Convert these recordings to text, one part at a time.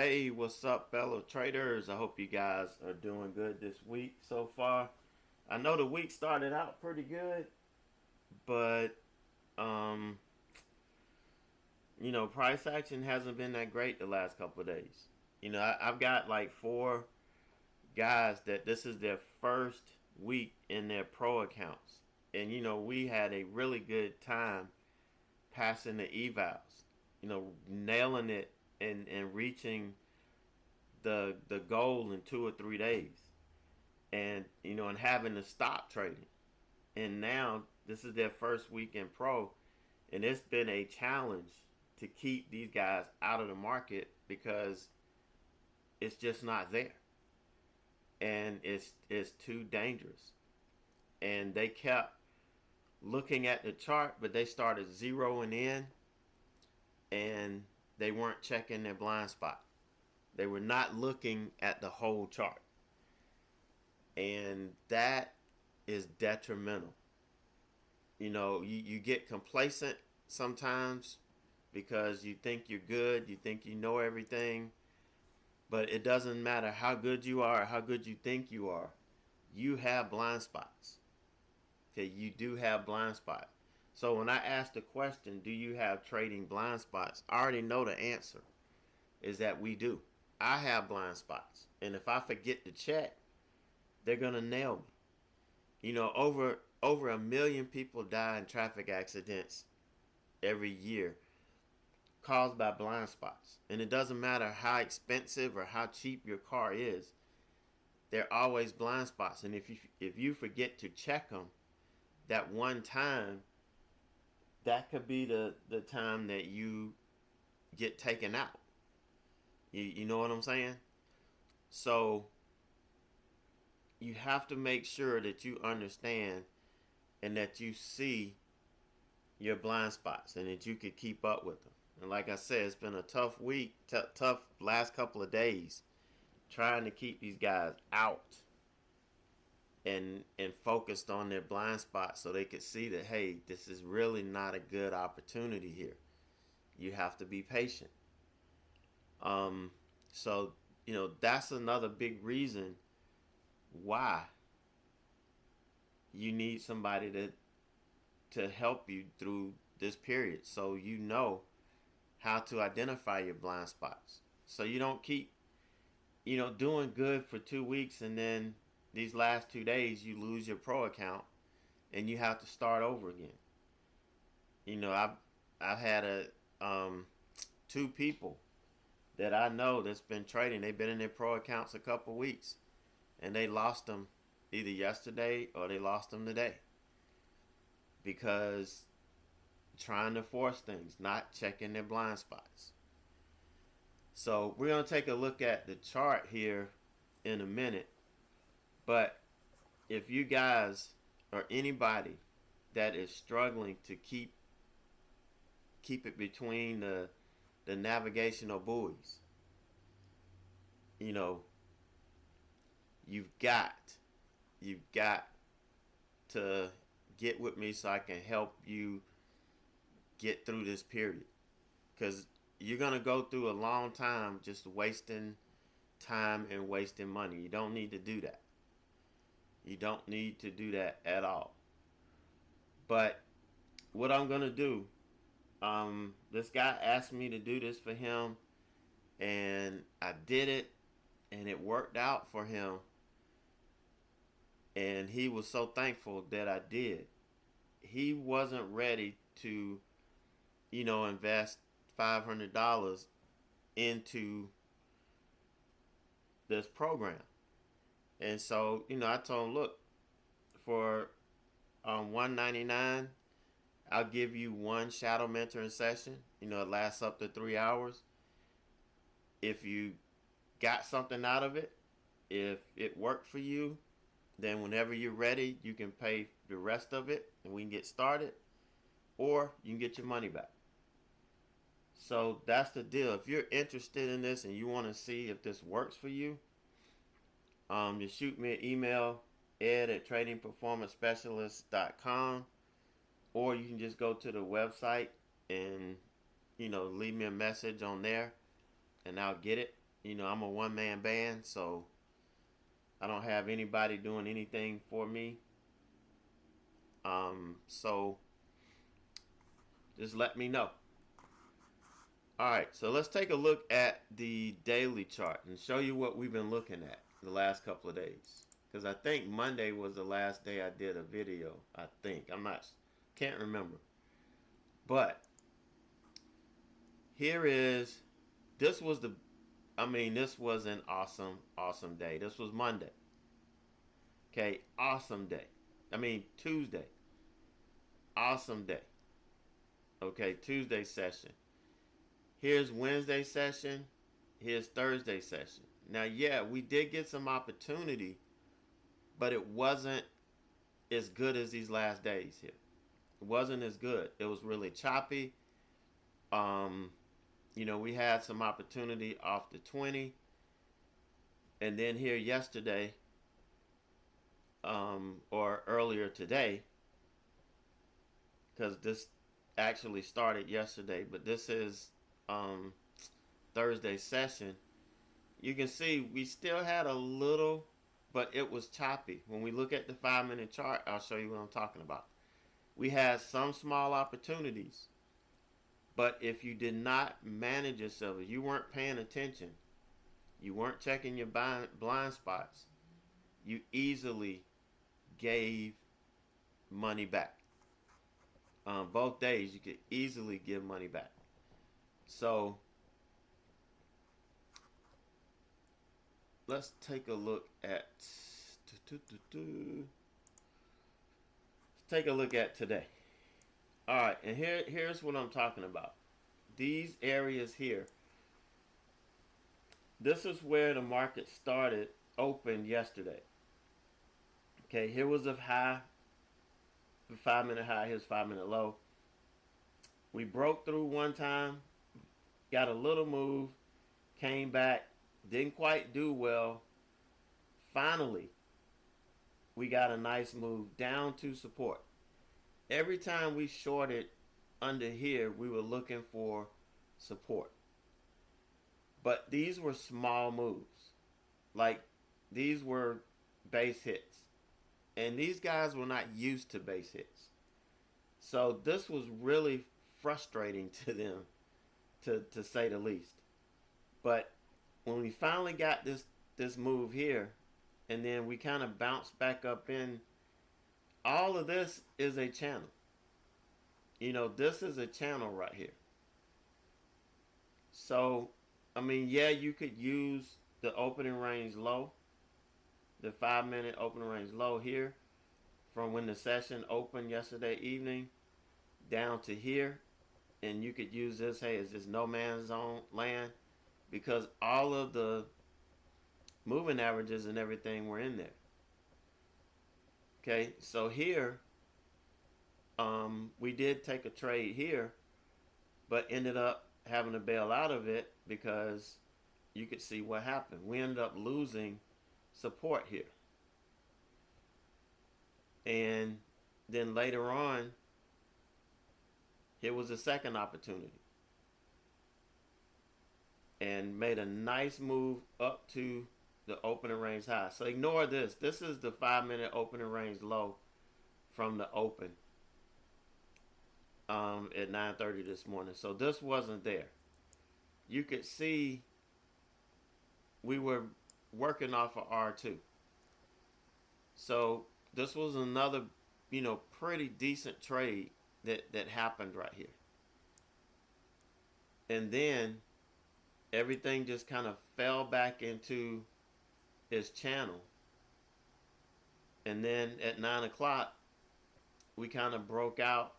Hey, what's up, fellow traders? I hope you guys are doing good this week so far. I know the week started out pretty good, but um, price action hasn't been that great the last couple of days. I've got like four guys that this is their first week in their pro accounts, and we had a really good time passing the evals. Nailing it and reaching the goal in 2 or 3 days, and having to stop trading. And now this is their first week in pro, and it's been a challenge to keep these guys out of the market because it's just not there, and it's too dangerous. And they kept looking at the chart, but they started zeroing in, and they weren't checking their blind spot. They were not looking at the whole chart, and that is detrimental. You get complacent sometimes because you think you're good, you think you know everything, but it doesn't matter how good you are or how good you think you are. You have blind spots. Okay, you do have blind spots. So when I ask the question, do you have trading blind spots? I already know the answer is that we do. I have blind spots. And if I forget to check, they're going to nail me. Over 1 million people die in traffic accidents every year caused by blind spots. And it doesn't matter how expensive or how cheap your car is, there are always blind spots. And if you forget to check them that one time, that could be the time that you get taken out. You know what I'm saying? So you have to make sure that you understand and that you see your blind spots and that you could keep up with them. And like I said, it's been a tough week, tough last couple of days trying to keep these guys out and focused on their blind spots so they could see that, hey, this is really not a good opportunity here. You have to be patient. So that's another big reason why you need somebody to help you through this period, so you know how to identify your blind spots, so you don't keep doing good for 2 weeks and then these last 2 days you lose your pro account and you have to start over again. I've had two people that I know that's been trading. They've been in their pro accounts a couple weeks, and they lost them either yesterday or they lost them today because trying to force things, not checking their blind spots. So we're going to take a look at the chart here in a minute. But if you guys or anybody that is struggling to keep it between the navigational buoys, you know, you've got to get with me so I can help you get through this period, because you're going to go through a long time just wasting time and wasting money. You don't need to do that. You don't need to do that at all. But what I'm going to do, this guy asked me to do this for him, and I did it, and it worked out for him. And he was so thankful that I did. He wasn't ready to, invest $500 into this program. And so, I told him, look, for $199, I'll give you one shadow mentoring session. It lasts up to 3 hours. If you got something out of it, if it worked for you, then whenever you're ready, you can pay the rest of it and we can get started, or you can get your money back. So that's the deal. If you're interested in this and you want to see if this works for you, just shoot me an email, ed@tradingperformancespecialist.com, or you can just go to the website and leave me a message on there and I'll get it. I'm a one-man band, so I don't have anybody doing anything for me. So just let me know. All right, so let's take a look at the daily chart and show you what we've been looking at the last couple of days. Because I think Monday was the last day I did a video. I think. Can't remember. But here is, this was this was an awesome day. This was Monday. Okay, awesome day. Tuesday. Awesome day. Okay, Tuesday session. Here's Wednesday session. Here's Thursday session. Now, yeah, we did get some opportunity, but it wasn't as good as these last days here. It wasn't as good. It was really choppy. We had some opportunity off the 20. And then here yesterday, or earlier today, because this actually started yesterday, but this is Thursday session. You can see we still had a little, but it was choppy. When we look at the 5-minute chart, I'll show you what I'm talking about. We had some small opportunities, but if you did not manage yourself, if you weren't paying attention, you weren't checking your blind spots, you easily gave money back. Both days, you could easily give money back. So let's take a look at today. All right, and here's what I'm talking about. These areas here. This is where the market started, opened yesterday. Okay, here was a high, the 5-minute high. Here's 5-minute low. We broke through one time, got a little move, came back, didn't quite do well. Finally, we got a nice move down to support. Every time we shorted under here, we were looking for support. But these were small moves. Like, these were base hits. And these guys were not used to base hits. So this was really frustrating to them, to say the least. But when we finally got this move here, and then we kind of bounced back up in, all of this is a channel. This is a channel right here. So, yeah, you could use the opening range low, the 5-minute opening range low here, from when the session opened yesterday evening down to here. And you could use this, hey, it's just no man's zone land, because all of the moving averages and everything were in there. Okay, so here, we did take a trade here, but ended up having to bail out of it because you could see what happened. We ended up losing support here. And then later on, here was a second opportunity. And made a nice move up to the opening range high. So ignore this. This is the 5-minute opening range low from the open at 9:30 this morning. So this wasn't there. You could see we were working off of R2. So this was another, pretty decent trade that happened right here. And then everything just kind of fell back into its channel. And then at 9 o'clock, we kind of broke out,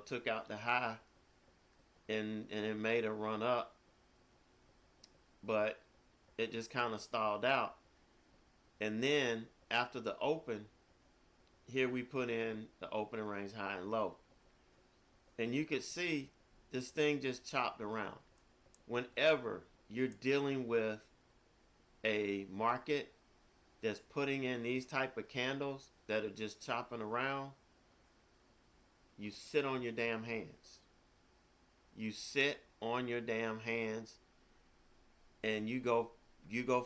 took out the high, and it made a run up. But it just kind of stalled out. And then after the open, here we put in the opening range high and low. And you could see this thing just chopped around. Whenever you're dealing with a market that's putting in these type of candles that are just chopping around, you sit on your damn hands. You sit on your damn hands and you go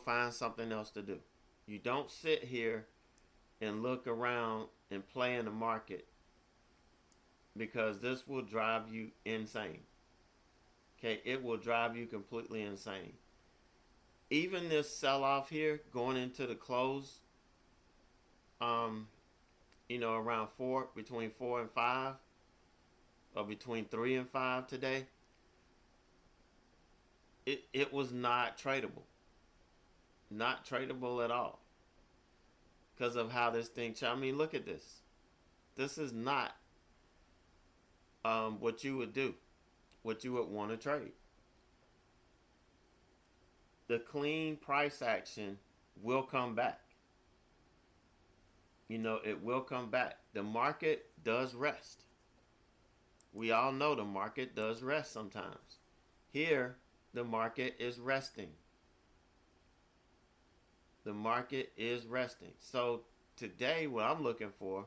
find something else to do. You don't sit here and look around and play in the market, because this will drive you insane. Okay, it will drive you completely insane. Even this sell off here going into the close, um, around between 4 and 5, or between 3 and 5 today, it was not tradable. Not tradable at all. Because of how this thing, I mean, look at this. This is not what you would do, what you would want to trade. The clean price action will come back. It will come back. The market does rest. We all know the market does rest sometimes. Here, the market is resting. The market is resting. So today, what I'm looking for,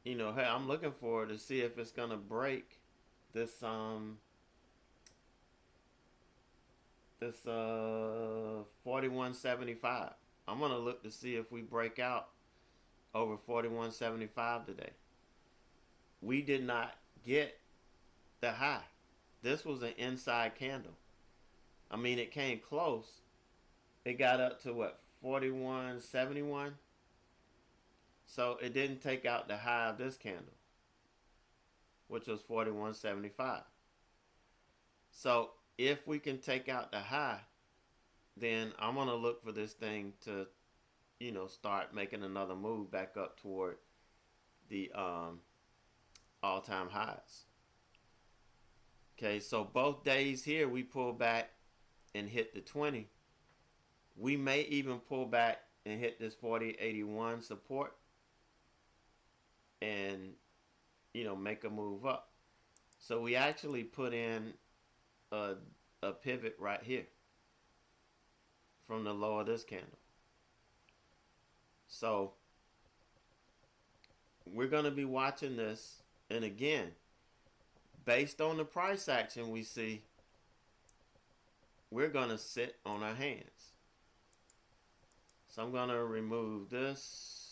hey, I'm looking for to see if it's gonna break this 41.75. I'm gonna look to see if we break out over 41.75 today. We did not get the high. This was an inside candle. I mean, it came close. It got up to what, 41.71? So it didn't take out the high of this candle, which was 41.75. So if we can take out the high, then I'm going to look for this thing to, start making another move back up toward the all-time highs. Okay, so both days here we pull back and hit the 20. We may even pull back and hit this 40.81 support and, make a move up. So we actually put in a pivot right here from the low of this candle. So we're going to be watching this. And again, based on the price action we see, we're going to sit on our hands. So I'm going to remove this.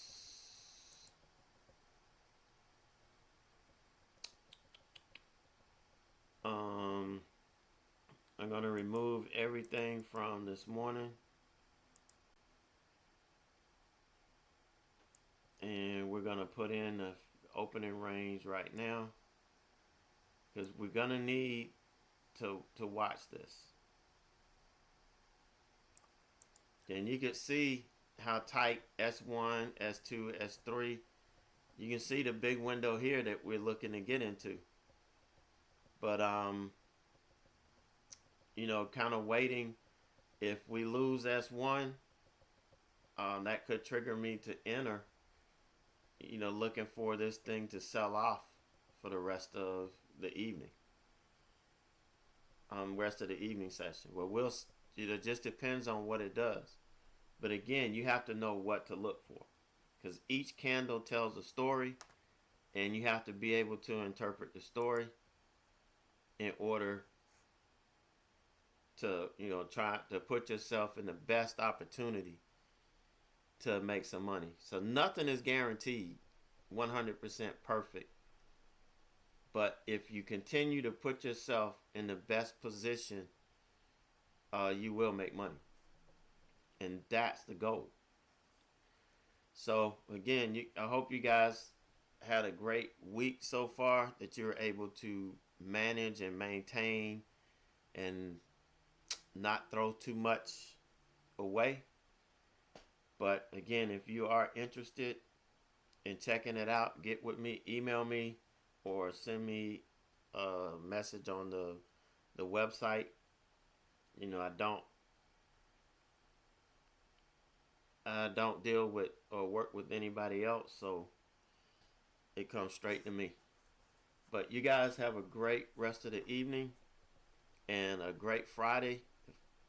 I'm going to remove everything from this morning. And we're going to put in the opening range right now, because we're going to need to watch this. And you can see how tight S1, S2, S3. You can see the big window here that we're looking to get into. But, kind of waiting. If we lose S1, that could trigger me to enter, looking for this thing to sell off for the rest of the evening. Rest of the evening session. Well, it just depends on what it does. But again, you have to know what to look for, because each candle tells a story, and you have to be able to interpret the story in order to, try to put yourself in the best opportunity to make some money. So nothing is guaranteed 100% perfect. But if you continue to put yourself in the best position, you will make money. And that's the goal. So again, I hope you guys had a great week so far, that you're able to manage and maintain and not throw too much away. But again, if you are interested in checking it out, get with me, email me, or send me a message on the website. I don't deal with or work with anybody else, so it comes straight to me. But you guys have a great rest of the evening and a great Friday.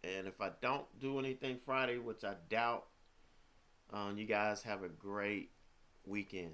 And if I don't do anything Friday, which I doubt, you guys have a great weekend.